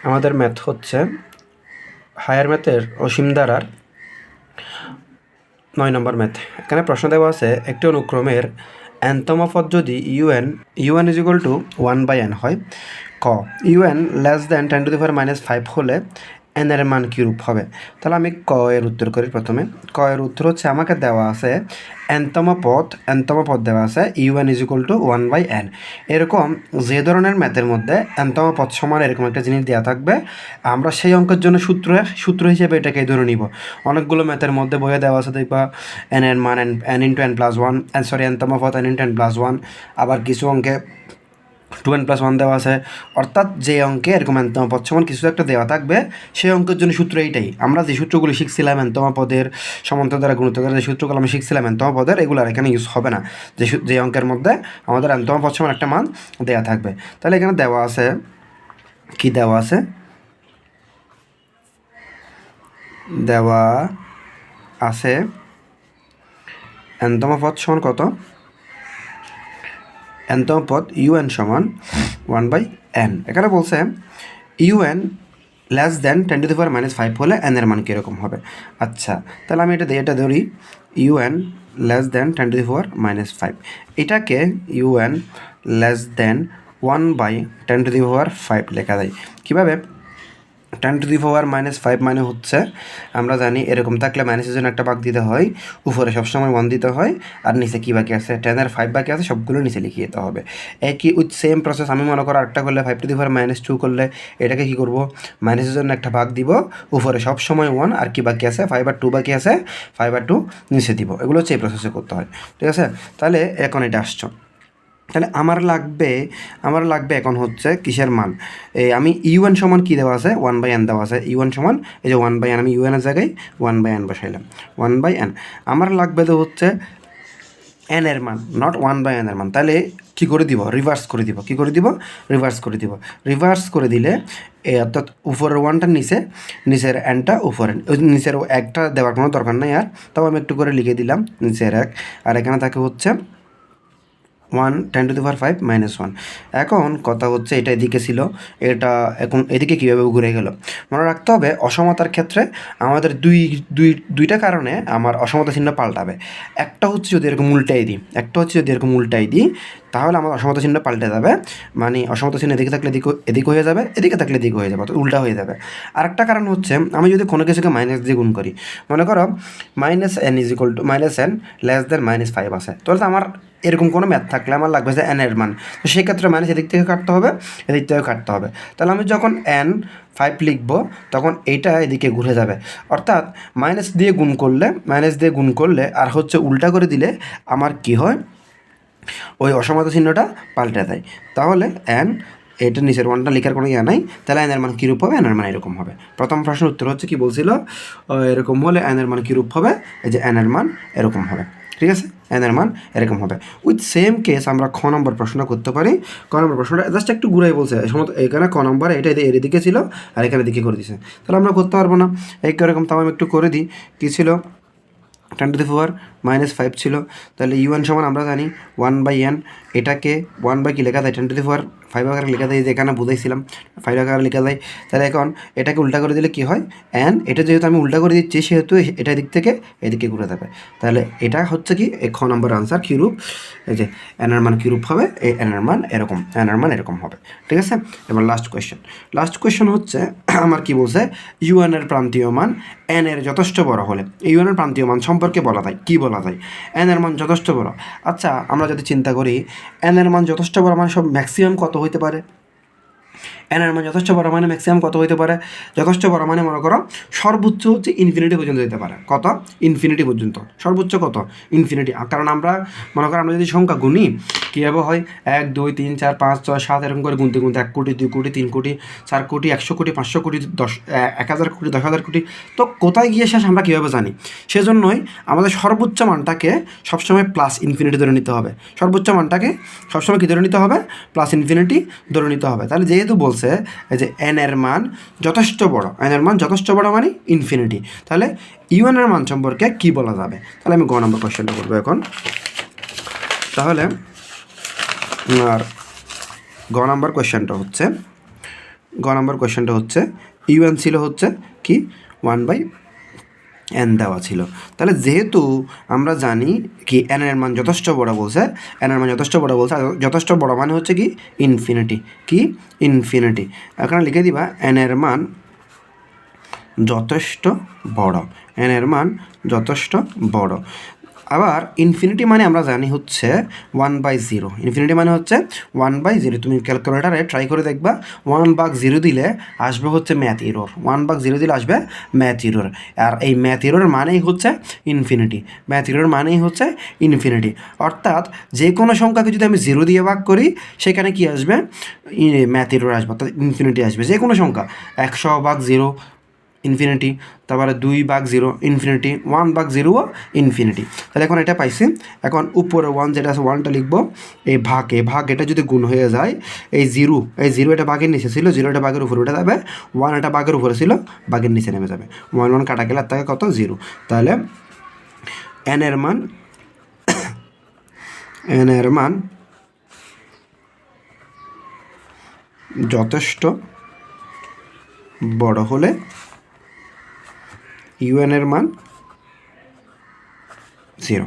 আমাদের ম্যাথ হচ্ছে হায়ার ম্যাথের অসীম ধারার 9 নম্বর ম্যাথ। এখানে প্রশ্ন দেওয়া আছে একটি অনুক্রমের nতম পদ যদি un is equal to 1/n হয়, ক un লেস দ্যান 10⁻⁵ হলে n এর মান কীরূপ হবে। তাহলে আমি ক এর উত্তর করি। প্রথমে ক এর উত্তর হচ্ছে আমাকে দেওয়া আছে nতম পদ দেওয়া আছে un is equal to 1/n। এরকম যে ধরনের ম্যাথের মধ্যে nতম পদ সমান এরকম একটা জিনিস দেওয়া থাকবে, আমরা সেই অঙ্কের জন্য সূত্র হিসেবে এটাকে ধরে নিব। অনেকগুলো ম্যাথের মধ্যে বইয়ে দেওয়া আছে দেখবা n এর মান n ইন্টু n+1, nতম পদ n ইন্টু n+1, আবার কিছু অঙ্কে 2n+1 দেওয়া আছে। অর্থাৎ যে অঙ্কে এরকম nতম পদ সমান কিছু একটা দেওয়া থাকবে, সেই অঙ্কের জন্য সূত্র এইটাই। আমরা যে সূত্রগুলো শিখছিলাম nতম পদের, সমান্তর দ্বারা গুণিত দ্বারা যে সূত্রগুলো আমি শিখছিলাম nতম পদের, এগুলো আর এখানে ইউজ হবে না। যে অঙ্কের মধ্যে আমাদের nতম পদ সমান একটা মান দেওয়া থাকবে। তাহলে এখানে দেওয়া আছে কি দেওয়া আছে, দেওয়া আছে nতম পদ সমান কত, nতম পদ un সমান 1/n। এখানে বলছে un লেস দ্যান 10⁻⁵ হলে n এর মান কীরকম হবে। আচ্ছা, তাহলে আমি এটা ধরি un লেস দ্যান 10⁻⁵, এটাকে un লেস দ্যান 1/10⁵ লেখা যায়। কীভাবে? 10⁻⁵ মানে হচ্ছে, আমরা জানি এরকম থাকলে মাইনাসের জন্য একটা ভাগ দিতে হয়, উপরে সবসময় 1 দিতে হয়, আর নিচে কী বাকি আছে, 10-এর 5 বাকি আছে, সবগুলো নিচে লিখিয়ে দিতে হবে। একই উইথ সেম প্রসেস আমি মনে করো আরেকটা করলে 5⁻2 করলে এটাকে কী করবো, মাইনাসের জন্য একটা ভাগ দিব, উপরে সবসময় 1, আর কি বাকি আছে 5/2 বাকি আছে, 5/2 নিচে দিব। এগুলো হচ্ছে এই প্রসেসে করতে হয়, ঠিক আছে। তাহলে এখন এটা আসছো, তাহলে আমার লাগবে এখন হচ্ছে কিসের মান। আমি un সমান কী দেওয়া আছে, 1/n দেওয়া আছে। un সমান এই যে 1/n, আমি un এর জায়গায় 1/n বসাইলাম, 1/n। আমার লাগবে তো হচ্ছে n এর মান, নট 1/n এর মান। তাহলে কী করে দিব, রিভার্স করে দিব। রিভার্স করে দিলে অর্থাৎ উপরের 1টা নিচের nটা উপরে, নিচের 1টা দেওয়ার কোনো দরকার নেই। আর তাও আমি একটু করে লিখে দিলাম নিচের 1, আর এখানে থাকে হচ্ছে 1 10⁻⁵-1। এখন কথা হচ্ছে এটা এদিকে ছিল, এটা এখন এদিকে কীভাবে ঘুরে গেল। মনে রাখতে হবে অসমতার ক্ষেত্রে আমাদের দুইটা কারণে আমার অসমতা চিহ্ন পাল্টাবে। একটা হচ্ছে যদি এরকম উল্টাই দিই, তাহলে আমার অসমতা চিহ্ন পাল্টে যাবে। মানে অসমতা চিহ্ন এদিকে থাকলে এদিকে হয়ে যাবে, এদিকে থাকলে এদিকে হয়ে যাবে, অর্থাৎ উল্টা হয়ে যাবে। আরেকটা কারণ হচ্ছে আমি যদি কোনো কিছুকে মাইনাস দিয়ে গুণ করি, মনে করো -n is equal to -n less than -5 আছে, তাহলে তো আমার এরকম কোনো ম্যাথ থাকলে আমার লাগবে যে n এর মান, তো সেক্ষেত্রে মাইনাস এদিক থেকে কাটতে হবে, এদিক থেকে কাটতে হবে। তাহলে আমি যখন n5 লিখব, তখন এইটা এদিকে ঘুরে যাবে। অর্থাৎ মাইনাস দিয়ে গুণ করলে আর হচ্ছে উল্টা করে দিলে আমার কি হয়, ওই অসমতা চিহ্নটা পাল্টে দেয়। তাহলে এটা নিচের 1টা লেখার কোনো ইয়া নাই। তাহলে n এর মান কীরূপ হবে, n এর মান এরকম হবে। প্রথম প্রশ্নের উত্তর হচ্ছে কি বলছিল, এরকম হলে n এর মান কীরূপ হবে, এই যে n এর মান এরকম হবে, ঠিক আছে, n এর মান এরকম হবে। উইথ সেম কেস আমরা খ নম্বর প্রশ্নটা করতে পারি। ক নম্বর প্রশ্নটা জাস্ট একটু ঘুরাই বলছে, এখানে ক নম্বর এটা এর দিকে ছিল, আর এখানে দিকে করে দিছে, তাহলে আমরা করতে পারবো না। এরকম তাও আমি একটু করে দিই। কী ছিল, 10⁻⁵ ছিল। তাহলে un সমান আমরা জানি 1/n, এটাকে 1 কি লেখা যায়, 10⁵ আকারে লেখা যায়, যেখানে বুঝাইছিলাম 5 আকারে লেখা যায়। তাহলে এখন এটাকে উল্টা করে দিলে কি হয়, এটা যেহেতু আমি উল্টা করে দিচ্ছি, সেহেতু এটা দিক থেকে এদিকে ঘুরে যাবে। তাহলে এটা হচ্ছে কি খ নম্বর আনসার কীরূপ, এই যে n এর মান কীরূপ হবে, এই n এর মান এরকম হবে, ঠিক আছে। এবার লাস্ট কোয়েশ্চেন হচ্ছে আমার কি বলছে, un এর প্রান্তীয় মান n এর যথেষ্ট বড় হলে, un এর প্রান্তীয় মান সম্পর্কে বলা যায় n এর মান যথেষ্ট বড়। আচ্ছা, আমরা যদি চিন্তা করি n এর মান যথেষ্ট বড় মানে সব ম্যাক্সিমাম কত হইতে পারে, n এর মান যথেষ্ট বড় মানে ম্যাক্সিমাম কত হইতে পারে, যথেষ্ট বড় মানে মনে করো সর্বোচ্চ হচ্ছে ইনফিনিটি পর্যন্ত যেতে পারে। কত, ইনফিনিটি পর্যন্ত, সর্বোচ্চ কত, ইনফিনিটি। কারণ আমরা মনে করো আমরা যদি সংখ্যা গুনি, কীভাবে হয়, 1 2 3 4 5 6 7 এরকম করে গুনতে 1 কোটি 2 কোটি 3 কোটি 4 কোটি 100 কোটি 500 কোটি 10,000 কোটি 10,000 কোটি, তো কোথায় গিয়ে শেষ আমরা কীভাবে জানি। সেজন্যই আমাদের সর্বোচ্চ মানটাকে সবসময় প্লাস ইনফিনিটি ধরে নিতে হবে। সর্বোচ্চ মানটাকে সবসময় কী ধরে নিতে হবে, প্লাস ইনফিনিটি ধরে নিতে হবে। তাহলে যেহেতু বলছে এই যে n এর মান যথেষ্ট বড় মানে ইনফিনিটি, তাহলে un এর মান সম্পর্কে কি বলা যাবে। তাহলে আমি গ নম্বর কোয়েশ্চেনটা করবো এখন। তাহলে আর গ নম্বর কোয়েশ্চেনটা হচ্ছে গ নম্বর কোয়েশ্চেনটা হচ্ছে ইউএন ছিল হচ্ছে কি 1/n দেওয়া ছিল। তাহলে যেহেতু আমরা জানি কি এন এর মান যথেষ্ট বড় বলছে, এন এর মান যথেষ্ট বড় বলছে, যথেষ্ট বড় মানে হচ্ছে কি ইনফিনিটি, কি ইনফিনিটি। এখানে লিখে দিবা এন এর মান যথেষ্ট বড়, এন এর মান যথেষ্ট বড়। আবার ইনফিনিটি মানে আমরা জানি হচ্ছে 1/0, ইনফিনিটি মানে হচ্ছে 1/0। তুমি ক্যালকুলেটারে ট্রাই করে দেখবা 1/0 দিলে আসবে হচ্ছে ম্যাথ এরর, 1/0 দিলে আসবে ম্যাথ এরর। আর এই ম্যাথ এরর মানেই হচ্ছে ইনফিনিটি, ম্যাথ এরর মানেই হচ্ছে ইনফিনিটি। অর্থাৎ যে কোনো সংখ্যাকে যদি আমি 0 দিয়ে ভাগ করি সেখানে কি আসবে, ম্যাথ এরর আসবে, অর্থাৎ ইনফিনিটি আসবে। যে কোনো সংখ্যা 100/0 ইনফিনিটি, তারপরে 2/0 ইনফিনিটি, 1/0ও ইনফিনিটি। তাহলে এখন এটা পাইছি। এখন উপরে 1 যেটা আছে 1টা লিখবো, এই ভাগ এটা যদি গুণ হয়ে যায়, এই 0 এটা ভাগের নিচে ছিল, 0 এটা ভাগের উপরে উঠে যাবে, 1 এটা ভাগের উপরে ছিল, ভাগের নিচে নেমে যাবে, 1 কাটা গেলে তাকে কত 0। তাহলে এন এর মান যথেষ্ট বড় হলে ইউএন এর মান 0।